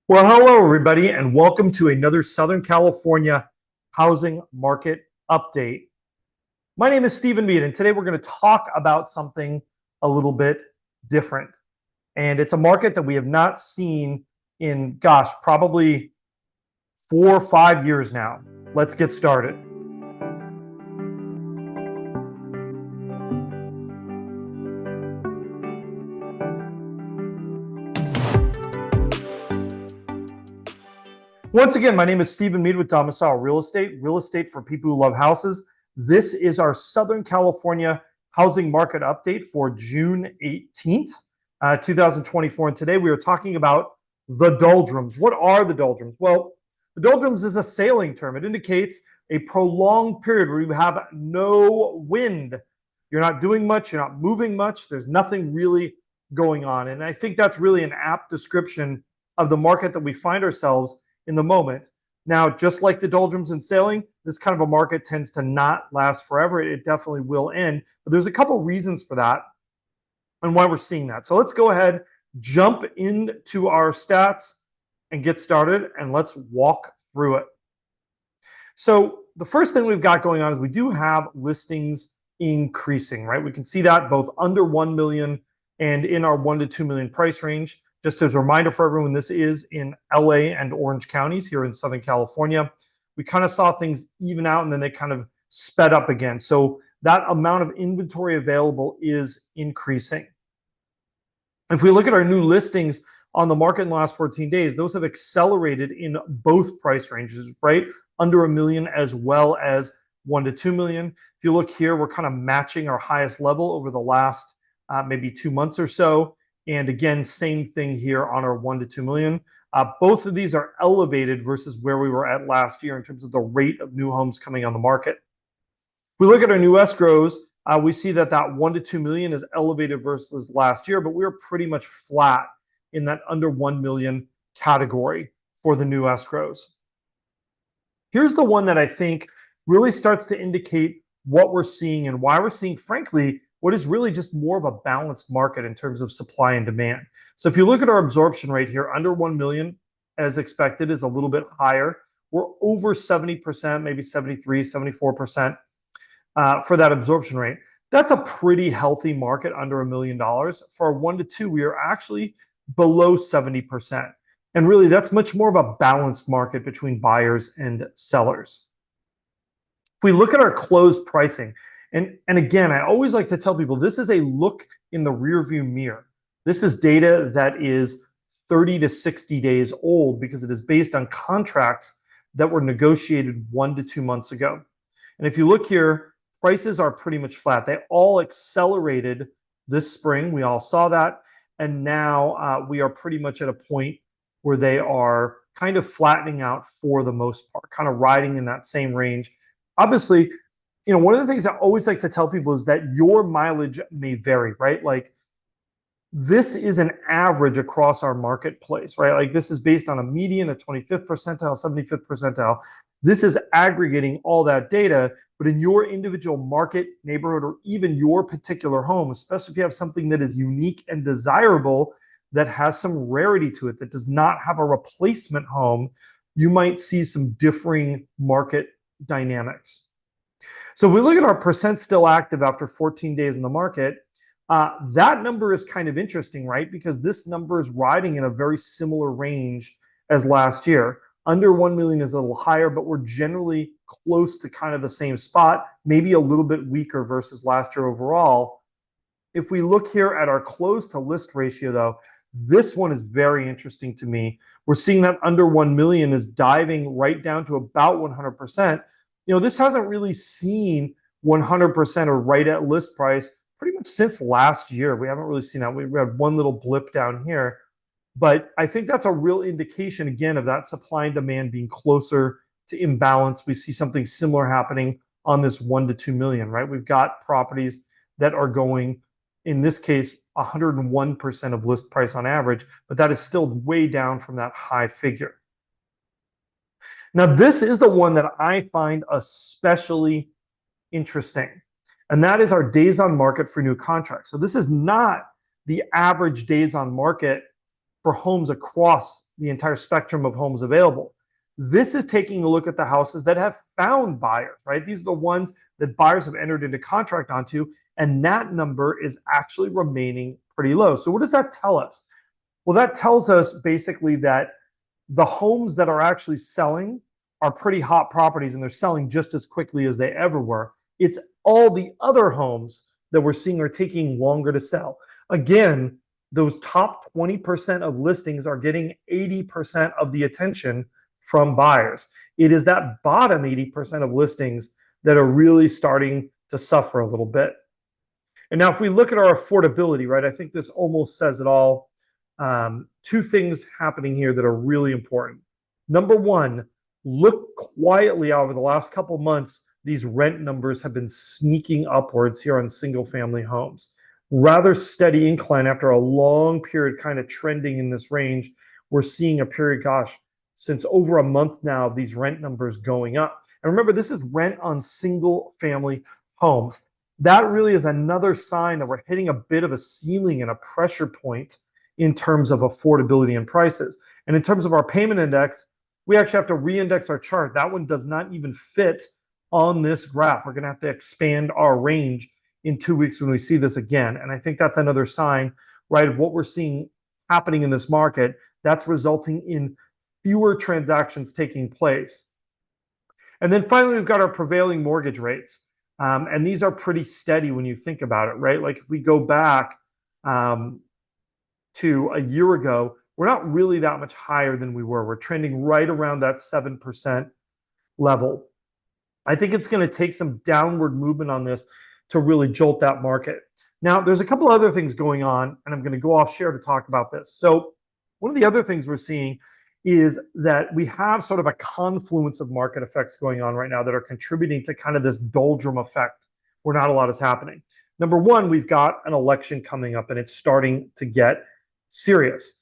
Well, hello, everybody, and welcome to another Southern California housing market update. My name is Stephen Meade, and today we're going to talk about something a little bit different. And it's a market that we have not seen in, probably 4 or 5 years now. Let's get started. Once again, my name is Stephen Meade with Domicile real estate for people who love houses. This is our Southern California housing market update for June 18th, 2024. And today we are talking about the doldrums. What are the doldrums? Well, the doldrums is a sailing term. It indicates a prolonged period where you have no wind. You're not doing much, you're not moving much, there's nothing really going on. And I think that's really an apt description of the market that we find ourselves in the moment. Now, just like the doldrums in sailing, this kind of a market tends to not last forever. It definitely will end, but there's a couple reasons for that and why we're seeing that. So let's go ahead, jump into our stats and get started, and let's walk through it. So the first thing we've got going on is we do have listings increasing, right? We can see that both under 1 million and in our 1 to 2 million price range. Just as a reminder for everyone, this is in LA and Orange counties here in Southern California. We kind of saw things even out and then they kind of sped up again. So that amount of inventory available is increasing. If we look at our new listings on the market in the last 14 days, those have accelerated in both price ranges, right? Under 1 million as well as 1 to 2 million. If you look here, we're kind of matching our highest level over the last maybe 2 months or so. And again, same thing here on our 1 to 2 million. Both of these are elevated versus where we were at last year in terms of the rate of new homes coming on the market. If we look at our new escrows, we see that 1 to 2 million is elevated versus last year, but we're pretty much flat in that under 1 million category for the new escrows. Here's the one that I think really starts to indicate what we're seeing and why we're seeing, frankly, what is really just more of a balanced market in terms of supply and demand. So if you look at our absorption rate here, under 1 million, as expected, is a little bit higher. We're over 70%, maybe 73, 74% for that absorption rate. That's a pretty healthy market under $1 million. For our 1 to 2, we are actually below 70%. And really, that's much more of a balanced market between buyers and sellers. If we look at our closed pricing, and again, I always like to tell people this is a look in the rearview mirror. This is data that is 30 to 60 days old because it is based on contracts that were negotiated 1 to 2 months ago. And if you look here, prices are pretty much flat. They all accelerated this spring. We all saw that. And now we are pretty much at a point where they are kind of flattening out for the most part, kind of riding in that same range. Obviously, one of the things I always like to tell people is that your mileage may vary, right? Like this is an average across our marketplace, right? Like this is based on a median, a 25th percentile, 75th percentile. This is aggregating all that data, but in your individual market, neighborhood, or even your particular home, especially if you have something that is unique and desirable, that has some rarity to it, that does not have a replacement home, you might see some differing market dynamics. So if we look at our percent still active after 14 days in the market, that number is kind of interesting, right? Because this number is riding in a very similar range as last year. Under 1 million is a little higher, but we're generally close to kind of the same spot, maybe a little bit weaker versus last year overall. If we look here at our close to list ratio, though, this one is very interesting to me. We're seeing that under 1 million is diving right down to about 100%. This hasn't really seen 100% or right at list price pretty much since last year. We haven't really seen that. We had one little blip down here, but I think that's a real indication, again, of that supply and demand being closer to imbalance. We see something similar happening on this 1 to 2 million, right? We've got properties that are going, in this case, 101% of list price on average, but that is still way down from that high figure. Now, this is the one that I find especially interesting, and that is our days on market for new contracts. So this is not the average days on market for homes across the entire spectrum of homes available. This is taking a look at the houses that have found buyers, right? These are the ones that buyers have entered into contract onto, and that number is actually remaining pretty low. So what does that tell us? Well, that tells us basically that the homes that are actually selling are pretty hot properties, and they're selling just as quickly as they ever were. It's all the other homes that we're seeing are taking longer to sell. Again, those top 20% of listings are getting 80% of the attention from buyers. It is that bottom 80% of listings that are really starting to suffer a little bit. And now if we look at our affordability, right, I think this almost says it all. Two things happening here that are really important. Number one, look quietly over the last couple of months. These rent numbers have been sneaking upwards here on single family homes. Rather steady incline after a long period kind of trending in this range. We're seeing a period, gosh, since over a month now, of these rent numbers going up. And remember, this is rent on single family homes. That really is another sign that we're hitting a bit of a ceiling and a pressure point in terms of affordability and prices. And in terms of our payment index, we actually have to re-index our chart. That one does not even fit on this graph. We're going to have to expand our range in 2 weeks when we see this again. And I think that's another sign, right, of what we're seeing happening in this market. That's resulting in fewer transactions taking place. And then finally, we've got our prevailing mortgage rates. And these are pretty steady when you think about it, right? Like if we go back to a year ago, we're not really that much higher than we were. We're trending right around that 7% level. I think it's going to take some downward movement on this to really jolt that market. Now, there's a couple other things going on, and I'm going to go off share to talk about this. So one of the other things we're seeing is that we have sort of a confluence of market effects going on right now that are contributing to kind of this doldrum effect where not a lot is happening. Number one, we've got an election coming up, and it's starting to get serious.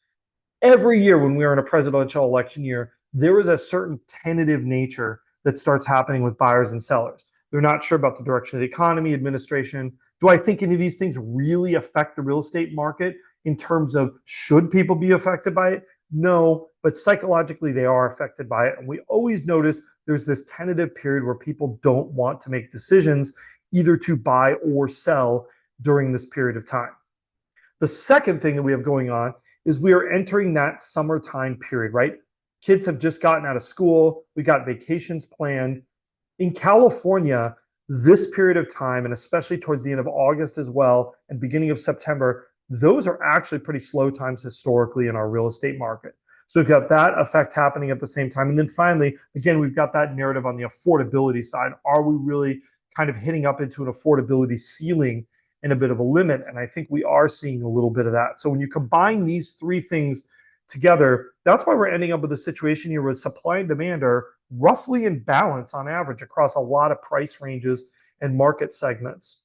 Every year when we are in a presidential election year, there is a certain tentative nature that starts happening with buyers and sellers. They're not sure about the direction of the economy, administration. Do I think any of these things really affect the real estate market in terms of should people be affected by it? No, but psychologically they are affected by it. And we always notice there's this tentative period where people don't want to make decisions either to buy or sell during this period of time. The second thing that we have going on is we are entering that summertime period, right? Kids have just gotten out of school. We got vacations planned. In California, this period of time, and especially towards the end of August as well, and beginning of September, those are actually pretty slow times historically in our real estate market. So we've got that effect happening at the same time. And then finally, again, we've got that narrative on the affordability side. Are we really kind of hitting up into an affordability ceiling and a bit of a limit? And I think we are seeing a little bit of that. So when you combine these three things together, that's why we're ending up with a situation here where supply and demand are roughly in balance on average across a lot of price ranges and market segments.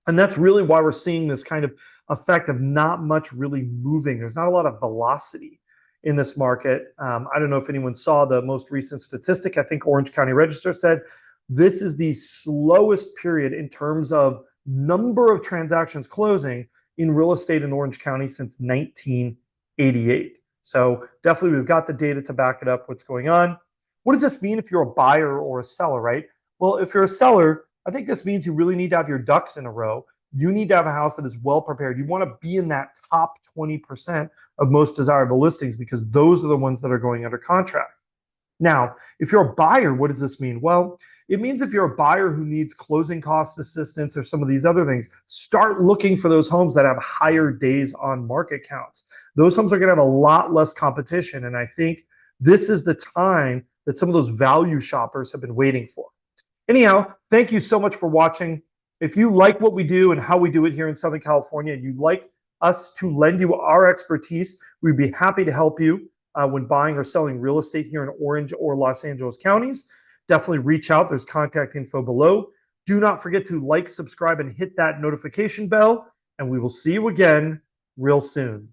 And that's really why we're seeing this kind of effect of not much really moving. There's not a lot of velocity in this market. I don't know if anyone saw the most recent statistic. I think Orange County Register said this is the slowest period in terms of number of transactions closing in real estate in Orange County since 1988. So definitely we've got the data to back it up, what's going on. What does this mean if you're a buyer or a seller, right? Well, if you're a seller, I think this means you really need to have your ducks in a row. You need to have a house that is well prepared. You want to be in that top 20% of most desirable listings because those are the ones that are going under contract. Now, if you're a buyer, what does this mean? Well, it means if you're a buyer who needs closing cost assistance or some of these other things, start looking for those homes that have higher days on market counts. Those homes are going to have a lot less competition. And I think this is the time that some of those value shoppers have been waiting for. Anyhow, thank you so much for watching. If you like what we do and how we do it here in Southern California, and you'd like us to lend you our expertise, we'd be happy to help you when buying or selling real estate here in Orange or Los Angeles counties. Definitely reach out. There's contact info below. Do not forget to like, subscribe, and hit that notification bell, and we will see you again real soon.